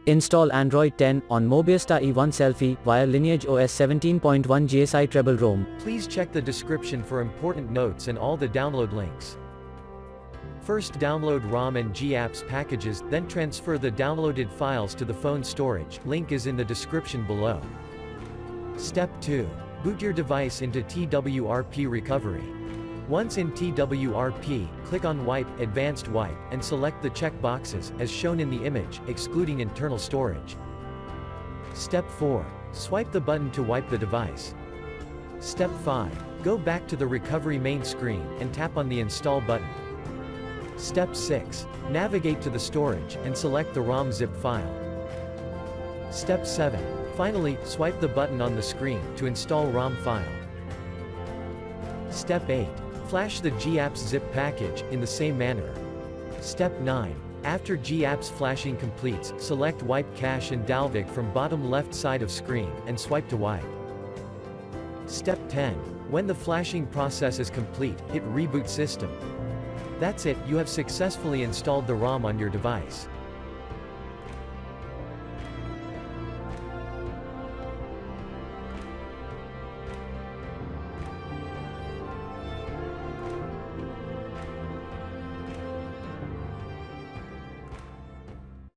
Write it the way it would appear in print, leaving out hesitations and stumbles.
Install Android 10 on Mobiistar E1 Selfie via LineageOS 17.1 GSI Treble ROM. Please check the description for important notes and all the download links. First download ROM and GApps packages, then transfer the downloaded files to the phone storage. Link is in the description below. Step 2. Boot your device into TWRP Recovery. Once in TWRP, click on Wipe, Advanced Wipe, and select the check boxes, as shown in the image, excluding internal storage. Step 4. Swipe the button to wipe the device. Step 5. Go back to the recovery main screen, and tap on the Install button. Step 6. Navigate to the storage, and select the ROM zip file. Step 7. Finally, swipe the button on the screen, to install ROM file. Step 8. Flash the GApps zip package, in the same manner. Step 9. After GApps flashing completes, select Wipe Cache and Dalvik from bottom left side of screen, and swipe to wipe. Step 10. When the flashing process is complete, hit Reboot System. That's it, you have successfully installed the ROM on your device.